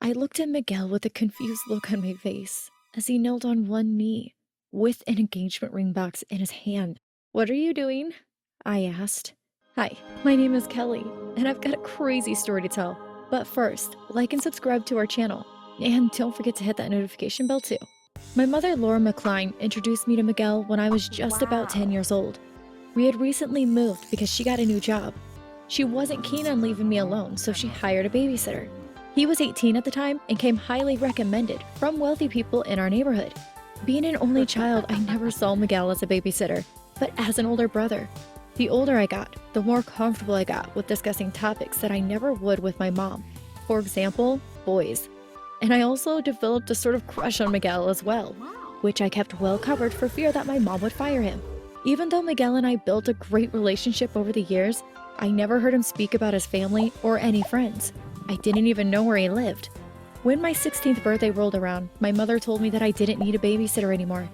I looked at Miguel with a confused look on my face as he knelt on one knee with an engagement ring box in his hand. "What are you doing?" I asked. "Hi, my name is Kelly, and I've got a crazy story to tell. But first, like and subscribe to our channel. And don't forget to hit that notification bell too." My mother, Laura McKline, introduced me to Miguel when I was just about 10 years old. We had recently moved because she got a new job. She wasn't keen on leaving me alone, so she hired a babysitter. He was 18 at the time and came highly recommended from wealthy people in our neighborhood. Being an only child, I never saw Miguel as a babysitter, but as an older brother. The older I got, the more comfortable I got with discussing topics that I never would with my mom. For example, boys. And I also developed a sort of crush on Miguel as well, which I kept well covered for fear that my mom would fire him. Even though Miguel and I built a great relationship over the years, I never heard him speak about his family or any friends. I didn't even know where he lived. When my 16th birthday rolled around, my mother told me that I didn't need a babysitter anymore.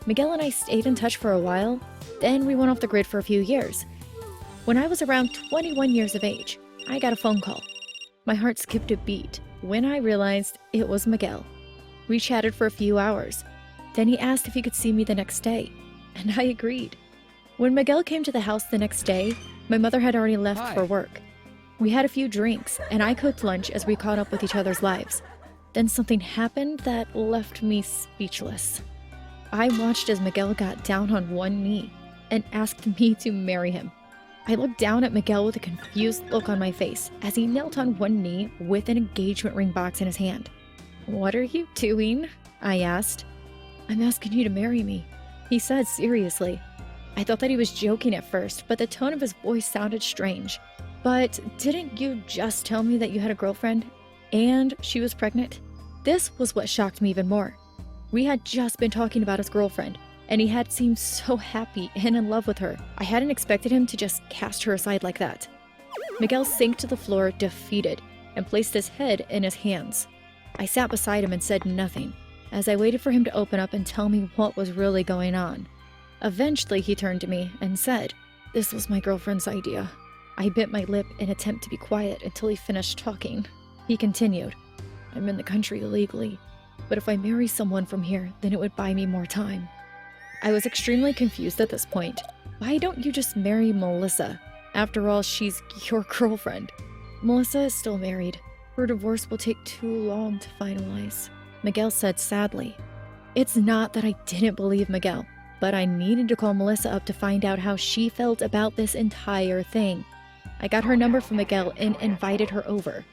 Miguel and I stayed in touch for a while, then we went off the grid for a few years. When I was around 21 years of age, I got a phone call. My heart skipped a beat when I realized it was Miguel. We chatted for a few hours. Then he asked if he could see me the next day, and I agreed. When Miguel came to the house the next day, my mother had already left for work. We had a few drinks, and I cooked lunch as we caught up with each other's lives. Then something happened that left me speechless. I watched as Miguel got down on one knee and asked me to marry him. I looked down at Miguel with a confused look on my face as he knelt on one knee with an engagement ring box in his hand. "What are you doing?" I asked. "I'm asking you to marry me," he said seriously. I thought that he was joking at first, but the tone of his voice sounded strange. "But didn't you just tell me that you had a girlfriend and she was pregnant?" This was what shocked me even more. We had just been talking about his girlfriend, and he had seemed so happy and in love with her. I hadn't expected him to just cast her aside like that. Miguel sank to the floor, defeated, and placed his head in his hands. I sat beside him and said nothing, as I waited for him to open up and tell me what was really going on. Eventually, he turned to me and said, "This was my girlfriend's idea." I bit my lip in an attempt to be quiet until he finished talking. He continued, "I'm in the country illegally, but if I marry someone from here, then it would buy me more time." I was extremely confused at this point. Why don't you just marry Melissa? After all, she's your girlfriend. Melissa is still married. Her divorce will take too long to finalize, Miguel said sadly. It's not that I didn't believe Miguel, but I needed to call Melissa up to find out how she felt about this entire thing. I got her number from Miguel and invited her over.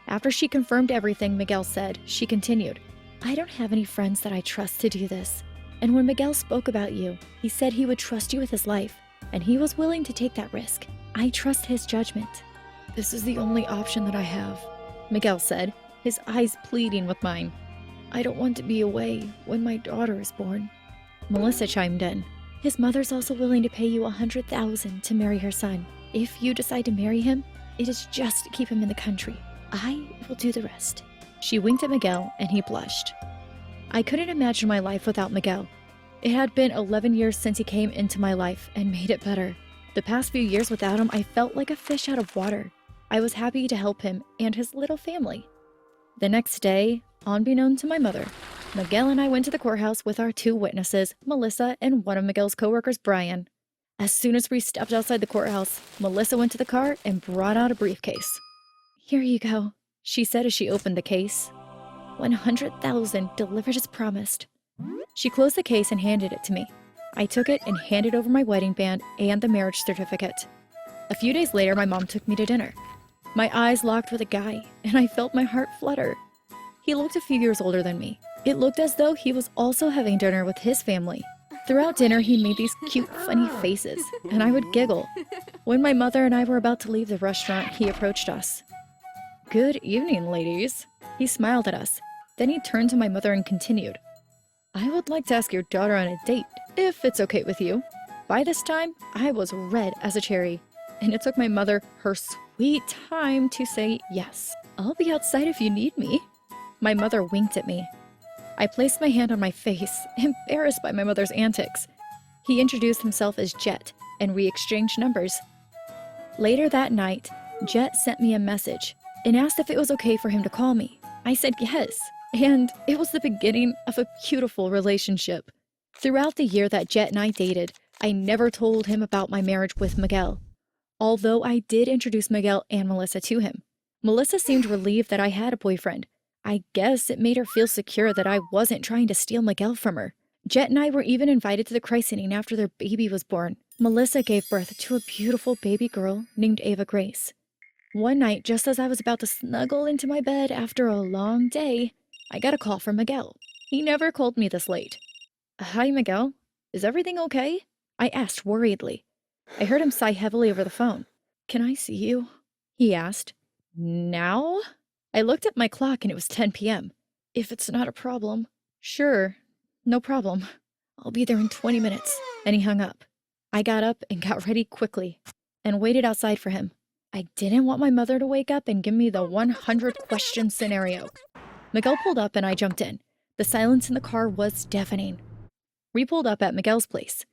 After she confirmed everything Miguel said, she continued, "I don't have any friends that I trust to do this. And when Miguel spoke about you, he said he would trust you with his life, and he was willing to take that risk. I trust his judgment." "This is the only option that I have," Miguel said, his eyes pleading with mine. "I don't want to be away when my daughter is born." Melissa chimed in. "His mother's also willing to pay you $100,000 to marry her son. If you decide to marry him, it is just to keep him in the country. I will do the rest." She winked at Miguel, and he blushed. I couldn't imagine my life without Miguel. It had been 11 years since he came into my life and made it better. The past few years without him, I felt like a fish out of water. I was happy to help him and his little family. The next day, unbeknown to my mother, Miguel and I went to the courthouse with our two witnesses, Melissa and one of Miguel's coworkers, Brian. As soon as we stepped outside the courthouse, Melissa went to the car and brought out a briefcase. "Here you go," she said as she opened the case. $100,000 delivered as promised. She closed the case and handed it to me. I took it and handed over my wedding band and the marriage certificate. A few days later, my mom took me to dinner. My eyes locked with a guy, and I felt my heart flutter. He looked a few years older than me. It looked as though he was also having dinner with his family. Throughout dinner, he made these cute, funny faces, and I would giggle. When my mother and I were about to leave the restaurant, he approached us. "Good evening, ladies." He smiled at us. Then he turned to my mother and continued, "I would like to ask your daughter on a date, if it's okay with you." By this time, I was red as a cherry, and it took my mother her sweet time to say yes. "I'll be outside if you need me." My mother winked at me. I placed my hand on my face, embarrassed by my mother's antics. He introduced himself as Jet, and we exchanged numbers. Later that night, Jet sent me a message. and asked if it was okay for him to call me. I said yes, and it was the beginning of a beautiful relationship. Throughout the year that Jet and I dated, I never told him about my marriage with Miguel, although I did introduce Miguel and Melissa to him. Melissa seemed relieved that I had a boyfriend. I guess it made her feel secure that I wasn't trying to steal Miguel from her. Jet and I were even invited to the christening after their baby was born. Melissa gave birth to a beautiful baby girl named Ava Grace. One night, just as I was about to snuggle into my bed after a long day, I got a call from Miguel. He never called me this late. "Hi, Miguel. Is everything okay?" I asked worriedly. I heard him sigh heavily over the phone. "Can I see you?" he asked. "Now?" I looked at my clock and it was 10 p.m. "If it's not a problem." "Sure, no problem. I'll be there in 20 minutes." And he hung up. I got up and got ready quickly and waited outside for him. I didn't want my mother to wake up and give me the 100-question scenario. Miguel pulled up and I jumped in. The silence in the car was deafening. We pulled up at Miguel's place.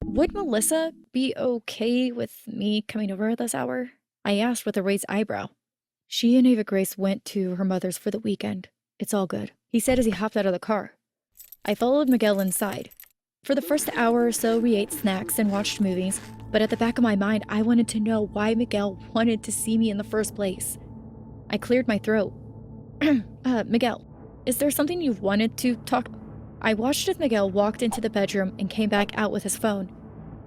"Would Melissa be okay with me coming over at this hour?" I asked with a raised eyebrow. "She and Ava Grace went to her mother's for the weekend. It's all good," he said as he hopped out of the car. I followed Miguel inside. For the first hour or so, we ate snacks and watched movies, but at the back of my mind, I wanted to know why Miguel wanted to see me in the first place. I cleared my throat. Miguel, is there something you wanted to talk?" I watched as Miguel walked into the bedroom and came back out with his phone.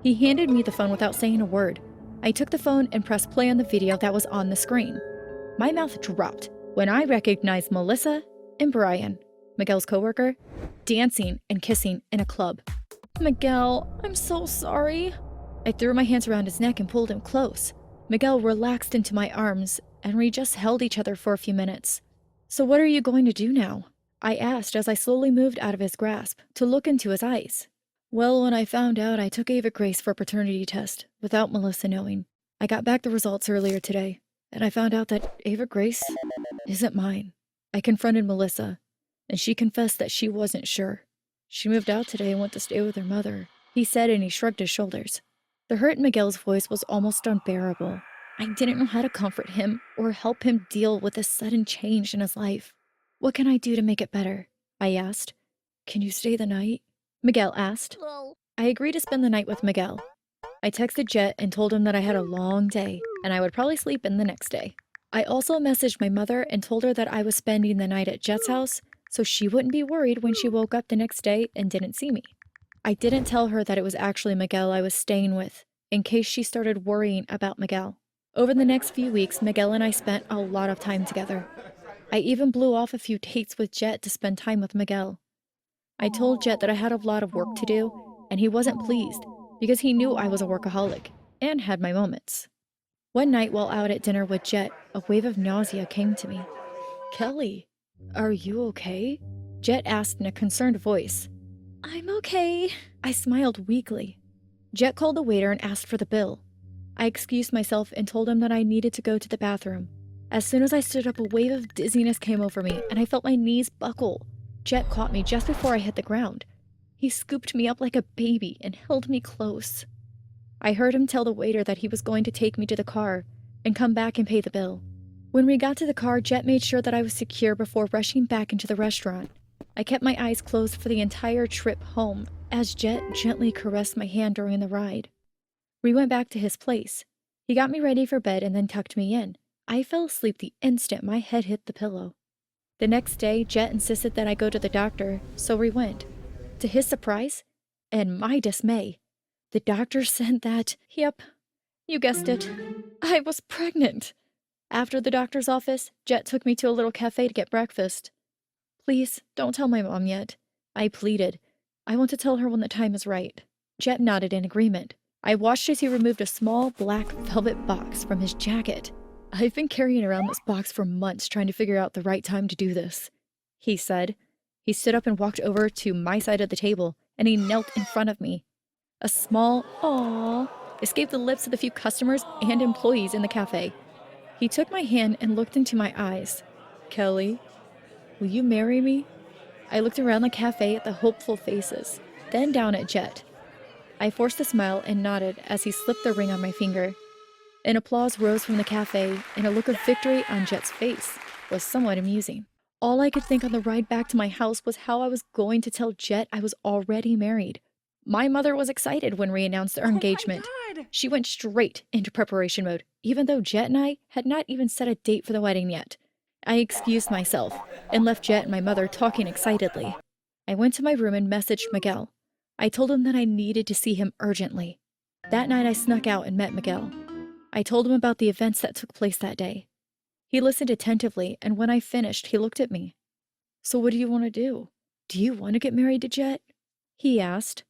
He handed me the phone without saying a word. I took the phone and pressed play on the video that was on the screen. My mouth dropped when I recognized Melissa and Brian, Miguel's coworker, dancing and kissing in a club. "Miguel, I'm so sorry." I threw my hands around his neck and pulled him close. Miguel relaxed into my arms, and we just held each other for a few minutes. "So what are you going to do now?" I asked as I slowly moved out of his grasp to look into his eyes. "Well, when I found out, I took Ava Grace for a paternity test without Melissa knowing. I got back the results earlier today, and I found out that Ava Grace isn't mine." I confronted Melissa, and she confessed that she wasn't sure. "She moved out today and went to stay with her mother," he said, and he shrugged his shoulders. The hurt in Miguel's voice was almost unbearable. I didn't know how to comfort him or help him deal with this sudden change in his life. "What can I do to make it better?" I asked. "Can you stay the night?" Miguel asked. I agreed to spend the night with Miguel. I texted Jet and told him that I had a long day and I would probably sleep in the next day. I also messaged my mother and told her that I was spending the night at Jet's house so she wouldn't be worried when she woke up the next day and didn't see me. I didn't tell her that it was actually Miguel I was staying with, in case she started worrying about Miguel. Over the next few weeks, Miguel and I spent a lot of time together. I even blew off a few dates with Jet to spend time with Miguel. I told Jet that I had a lot of work to do, and he wasn't pleased because he knew I was a workaholic and had my moments. One night while out at dinner with Jet, a wave of nausea came to me. "Kelly, are you okay?" Jet asked in a concerned voice. "I'm okay." I smiled weakly. Jet called the waiter and asked for the bill. I excused myself and told him that I needed to go to the bathroom. As soon as I stood up, a wave of dizziness came over me, and I felt my knees buckle. Jet caught me just before I hit the ground. He scooped me up like a baby and held me close. I heard him tell the waiter that he was going to take me to the car and come back and pay the bill. When we got to the car, Jet made sure that I was secure before rushing back into the restaurant. I kept my eyes closed for the entire trip home as Jet gently caressed my hand during the ride. We went back to his place. He got me ready for bed and then tucked me in. I fell asleep the instant my head hit the pillow. The next day, Jet insisted that I go to the doctor, so we went. To his surprise, and my dismay, the doctor said that, yep, you guessed it, I was pregnant. After the doctor's office, Jet took me to a little cafe to get breakfast. "Please, don't tell my mom yet," I pleaded. "I want to tell her when the time is right." Jet nodded in agreement. I watched as he removed a small black velvet box from his jacket. "I've been carrying around this box for months trying to figure out the right time to do this," he said. He stood up and walked over to my side of the table, and he knelt in front of me. A small "aww" escaped the lips of the few customers and employees in the cafe. He took my hand and looked into my eyes. "Kelly, will you marry me?" I looked around the cafe at the hopeful faces, then down at Jet. I forced a smile and nodded as he slipped the ring on my finger. An applause rose from the cafe, and a look of victory on Jet's face was somewhat amusing. All I could think on the ride back to my house was how I was going to tell Jet I was already married. My mother was excited when we announced our engagement. She went straight into preparation mode, even though Jet and I had not even set a date for the wedding yet. I excused myself and left Jet and my mother talking excitedly. I went to my room and messaged Miguel. I told him that I needed to see him urgently. That night I snuck out and met Miguel. I told him about the events that took place that day. He listened attentively, and when I finished, he looked at me. "So what do you want to do? Do you want to get married to Jet?" he asked.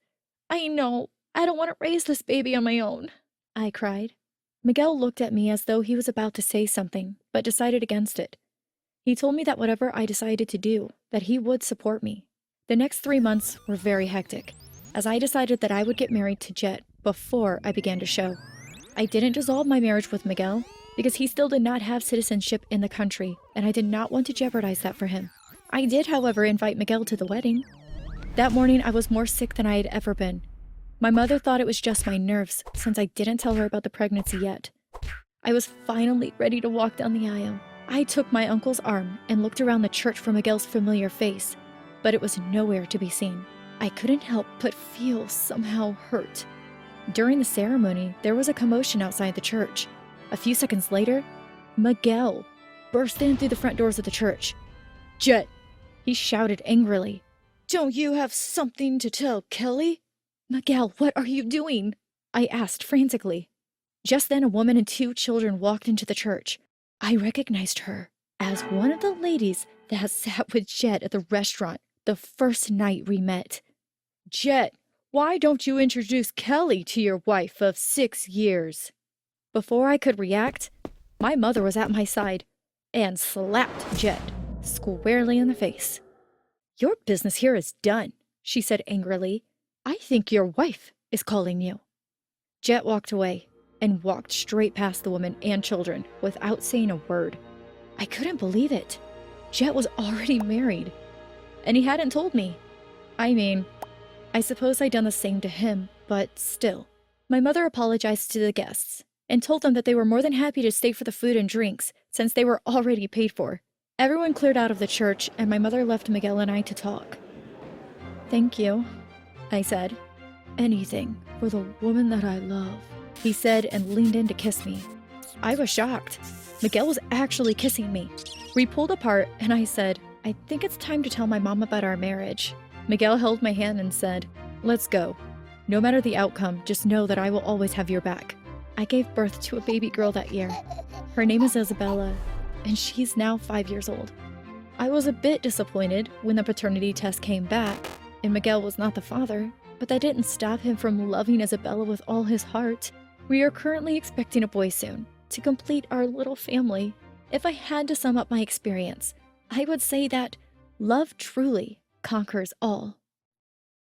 "I know. I don't want to raise this baby on my own," I cried. Miguel looked at me as though he was about to say something, but decided against it. He told me that whatever I decided to do, that he would support me. The next 3 months were very hectic, as I decided that I would get married to Jet before I began to show. I didn't dissolve my marriage with Miguel, because he still did not have citizenship in the country, and I did not want to jeopardize that for him. I did, however, invite Miguel to the wedding. That morning, I was more sick than I had ever been. My mother thought it was just my nerves, since I didn't tell her about the pregnancy yet. I was finally ready to walk down the aisle. I took my uncle's arm and looked around the church for Miguel's familiar face, but it was nowhere to be seen. I couldn't help but feel somehow hurt. During the ceremony, there was a commotion outside the church. A few seconds later, Miguel burst in through the front doors of the church. "Jet!" he shouted angrily. "Don't you have something to tell Kelly?" "Miguel, what are you doing?" I asked frantically. Just then, a woman and 2 children walked into the church. I recognized her as one of the ladies that sat with Jet at the restaurant the first night we met. "Jet, why don't you introduce Kelly to your wife of 6 years?" Before I could react, my mother was at my side and slapped Jet squarely in the face. "Your business here is done," she said angrily. "I think your wife is calling you." Jet walked away and walked straight past the woman and children without saying a word. I couldn't believe it. Jet was already married, and he hadn't told me. I mean, I suppose I'd done the same to him, but still. My mother apologized to the guests and told them that they were more than happy to stay for the food and drinks since they were already paid for. Everyone cleared out of the church, and my mother left Miguel and I to talk. "Thank you," I said. "Anything for the woman that I love," he said and leaned in to kiss me. I was shocked. Miguel was actually kissing me. We pulled apart, and I said, "I think it's time to tell my mom about our marriage." Miguel held my hand and said, "Let's go. No matter the outcome, just know that I will always have your back." I gave birth to a baby girl that year. Her name is Isabella, and she's now 5 years old. I was a bit disappointed when the paternity test came back, and Miguel was not the father, but that didn't stop him from loving Isabella with all his heart. We are currently expecting a boy soon, to complete our little family. If I had to sum up my experience, I would say that love truly conquers all.